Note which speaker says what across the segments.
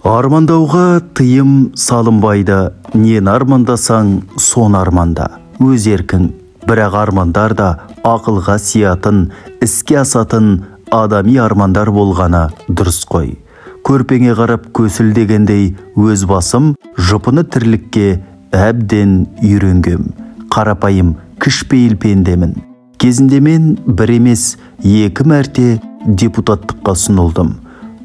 Speaker 1: Армандауға тыйым салынбайды, нен армандасаң, сон арманда. Өз еркің, бірақ армандар да ақылға сиятын, іске асатын адами армандар болғаны дұрыс қой. Көрпеңе қарап көсілдегендей өз басым жұпыны тірлікке әбден үйренгем. Қарапайым, кішпейіл пендемін. Кезінде мен бір емес, екі мәрте депутаттыққа ұсынылдым.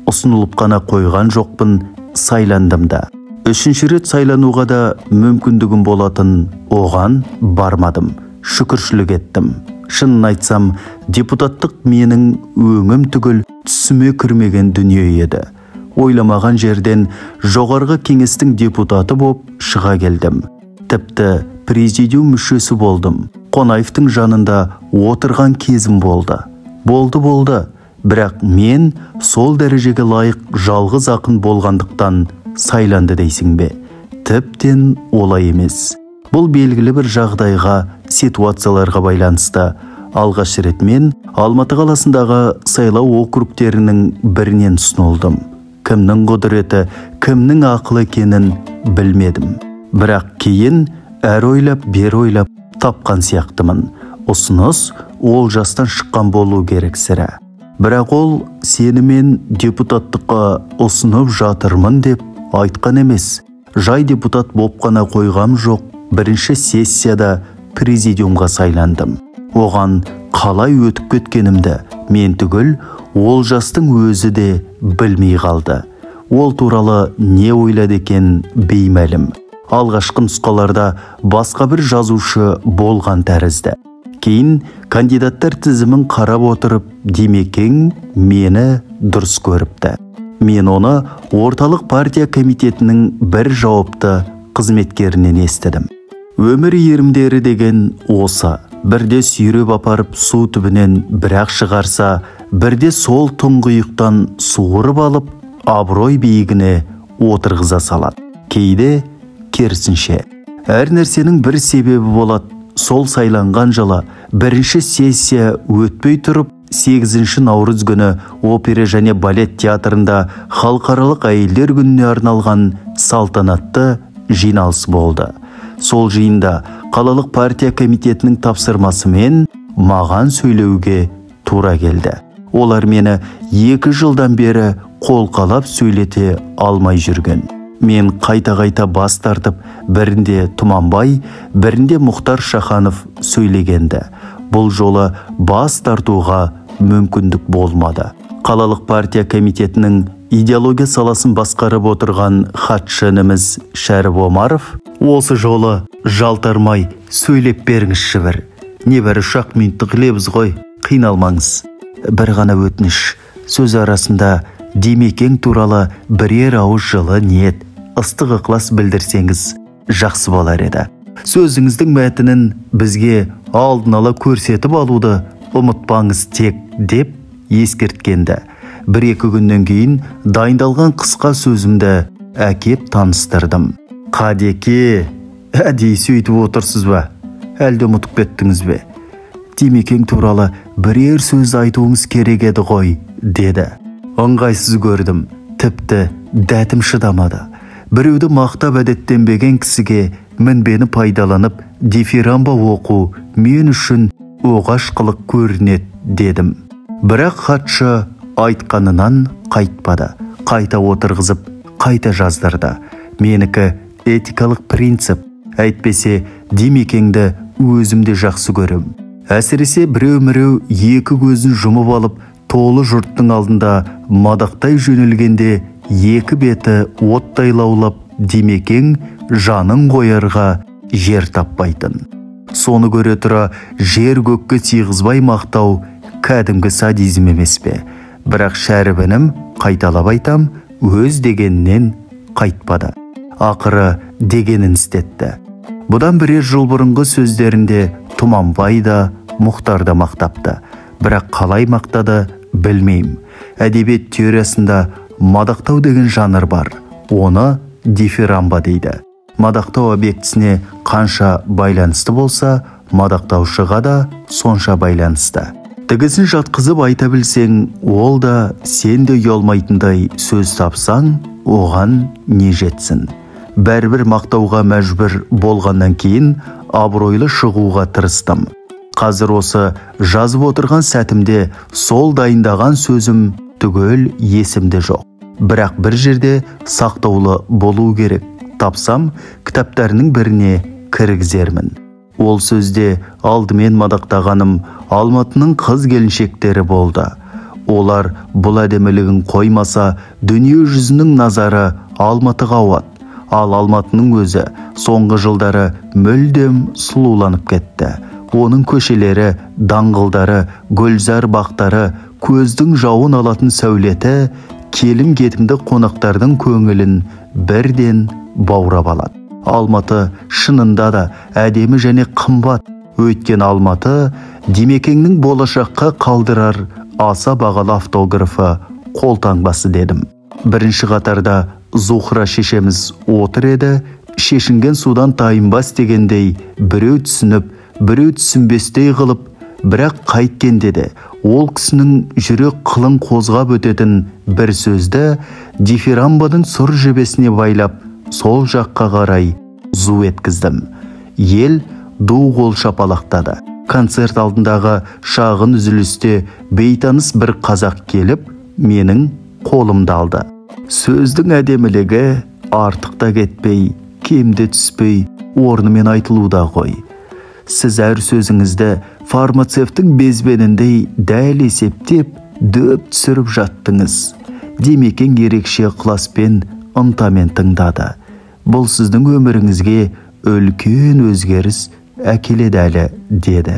Speaker 1: Ұсынылып қана қойған жоқпын, сайландым да. Үшінші рет сайлануға да мүмкіндігім болатын, оған бармадым. Шүкіршілік еттім. Шынын айтсам, депутаттық менің өңім түгіл түсіме кірмеген дүние еді. Ойламаған жерден жоғарғы кеңестің депутаты боп шыға келдім. Тіпті президиум мүшесі болдым. Қонаевтың жанында отырған кезім болды. Болды. Бірақ мен сол дәрежеге лайық жалғыз ақын болғандықтан сайланды дейсің бе? Тіптен олай емес. Бұл белгілі бір жағдайға, ситуацияларға байланысты. Алғаш рет мен Алматы қаласындағы сайлау округтерінің бірінен ұсынылдым. Кімнің құдіреті, кімнің ақылы екенін білмедім. Бірақ кейін әр ойлап, бер ойлап тапқан сияқтымын. Ұсыныс ол жастан шыққан болу керек сірә. Бірақ ол сені мен депутаттыққа ұсынып жатырмын деп айтқан емес. Жай депутат боп қана қойғам жоқ. Бірінші сессияда президиумға сайландым. Оған қалай өтіп кеткенімді мен түгіл, ол жастың өзі де білмей қалды. Ол туралы не ойлады екен беймәлім. Алғашқы нұсқаларда басқа бір жазушы болған тәрізді. Кейін кандидаттар тізімін қарап отырып, Димекең мені дұрыс көріпті. Мен оны орталық партия комитетінің бір жауапты қызметкерінен естідім. Өмір ерімдері деген осы. Бірде сүйреп апарып су түбінен бірақ шығарса, бірде сол тұңғиықтан суырып алып, абырой биігіне отырғыза салады. Кейде керісінше. Әр нәрсенің бір себебі болады. Сол сайланған жылы бірінші сессия өтпей тұрып, 8 наурыз күні опера және балет театрында халықаралық әйелдер күніне арналған салтанатты жиналыс болды. Сол жиында қалалық партия комитетінің тапсырмасымен маған сөйлеуге тура келді. Олар мені 2 жылдан бері қолқалап сөйлете алмай жүрген. Мен қайта-қайта бас тартып, бірінде Тұманбай, бірінде Мұхтар Шаханов сөйлегенді. Бұл жолы бас тартуға мүмкіндік болмады. Қалалық партия комитетінің идеология саласын басқарып отырған хатшынымыз Шәріп Омаров осы жолы жалтармай сөйлеп беріңізші бір. Небәрі 3 минуттық лебіз ғой, қиналмаңыз. Бір ғана өтініш, сөз арасында Димекең туралы бірер ауыз жылы ниет, ыстық ықылас білдірсеңіз жақсы болар еді. Сөзіңіздің мәтінін бізге алдын ала көрсетіп алуды ұмытпаңыз тек деп ескерткенді. 1-2 күннен кейін дайындалған қысқа сөзімді әкеп таныстырдым. Қадеке, әдейі сөйтіп отырсыз ба? Әлде ұмытып кеттіңіз бе? Димекең туралы бірер сөз айтуыңыз керек еді ғой, деді. Ыңғайсыз көрдім, тіпті дәтім шыдамады. Біреуді мақтап әдеттенбеген кісіге мінбені пайдаланып, дифирамба оқу мен үшін оғаш қылық көрінет, дедім. Бірақ хатшы айтқанынан қайтпады. Қайта отырғызып, қайта жаздырды. Менікі этикалық принцип. Әйтпесе, Димекеңді өзімде жақсы көрем. Әсіресе біреу-міреу 2 көзін жұмып алып, толы жұрттың алдында мадақтай жөнелгенде 2 беті оттай лаулап, Димекең жанын қоярға жер таппайтын. Соны көре тұра жер көкке тиғызбай мақтау кәдімгі садизм емес пе? Бірақ Шәрібінім, қайталап айтам, өз дегеннен қайтпады. Ақыры дегенін істетті. Бұдан бірер жыл бұрынғы сөздерінде Тұманбай да, Мұхтар да мақтапты. Бірақ қалай мақтады білмеймін. Әдебиет теориясында мадақтау деген жанр бар. Оны дифирамба дейді. Мадақтау объектісіне қанша байланысты болса, мадақтаушыға да сонша байланысты. Тігісін жатқызып айта білсең, ол да сен де ұялмайтындай сөз тапсаң, оған не жетсін. Бәрбір мақтауға мәжбүр болғаннан кейін абыройлы шығуға тырыстым. Қазір осы жазып отырған сәтімде сол дайындаған сөзім түгел есімде жоқ. Бірақ бір жерде сақтаулы болу керек. Тапсам, кітаптарының біріне кіргізермін. Ол сөзде алдымен мадақтағаным Алматының қыз келіншектері болды. Олар бұл әдемілігін қоймаса, дүние жүзінің назары Алматыға ауады. Ал Алматының өзі соңғы жылдары мүлдем сұлуланып кетті. Оның көшелері, даңғылдары, гүлзар бақтары, көздің жауын алатын сәулеті, келім-кетімді қонақтардың көңілін бірден баурап алады. Алматы шынында да әдемі және қымбат. Өйткен Алматы Димекеңнің болашаққа қалдырар аса бағалы автографы қолтаңбасы дедім. Бірінші қатарда Зухра шешеміз отыр еді. Шешінген судан тайынбас дегендей, біреу түсініп, біреу түсінбестей қылып, бірақ қайткен деді. Ол кісінің жүрек қылын қозғап өтетін бір сөзді дифирамбаның сұр жебесіне байлап, сол жаққа қарай зу еткіздім. Ел ду қол шапалақтады. Концерт алдындағы шағын үзілісте бейтаныс бір қазақ келіп, менің қолымды алды. Сөздің әдемілігі артықта кетпей, кемде түспей, орнымен айтылуда ғой. Сіз әр сөзіңізді фармацевтің безбеніндей дәл есептеп, дөп түсіріп жаттыңыз. Димекең ерекше ықыласпен, ынтамен тыңдады. Бұл сіздің өміріңізге үлкен өзгеріс әкеледі әлі, деді.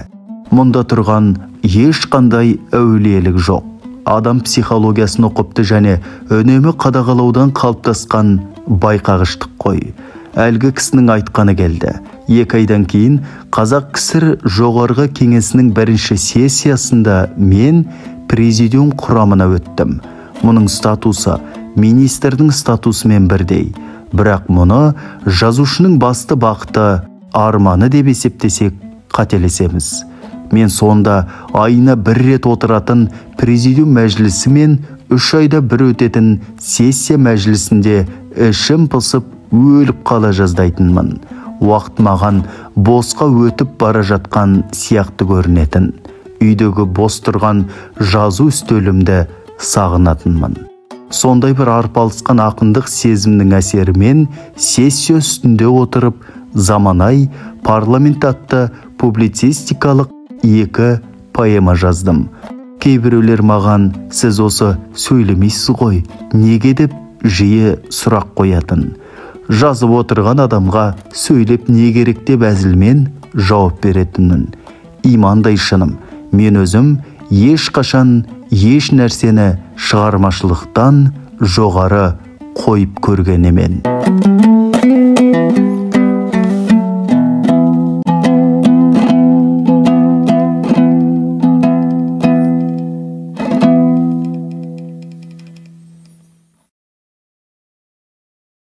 Speaker 1: Мұнда тұрған ешқандай әулиелік жоқ. Адам психологиясын оқыпты және үнемі қадағалаудан қалыптасқан байқағыштық қой. Әлгі кісінің айтқаны келді. 2 айдан кейін Қазақ КСР жоғарғы кеңесінің бірінші сессиясында мен президиум құрамына өттім. Мұның статусы министрдің статусымен бірдей. Бірақ мұны жазушының басты бақыты, арманы деп есептесек қателесеміз. Мен сонда айына 1 рет отыратын президиум мәжілісі мен 3 айда бір өтетін сессия мәжілісінде ішім пысып өліп қала жаздайтынмын. Уақыт маған босқа өтіп бара жатқан сияқты көрінетін. Үйдегі бос тұрған жазу үстелімді сағынатынмын. Сондай бір арпалысқан ақындық сезімнің әсерімен сессия үстінде отырып, заманай парламент атты публицистикалық 2 поэма жаздым. Кейбіреулер маған, сіз осы сөйлемейсіз ғой, неге деп жиі сұрақ қоятын. Жазып отырған адамға сөйлеп не керек деп әзілмен жауап беретінмін. Имандай шыным, мен өзім ешқашан еш нәрсені шығармашылықтан жоғары қойып көрген емен.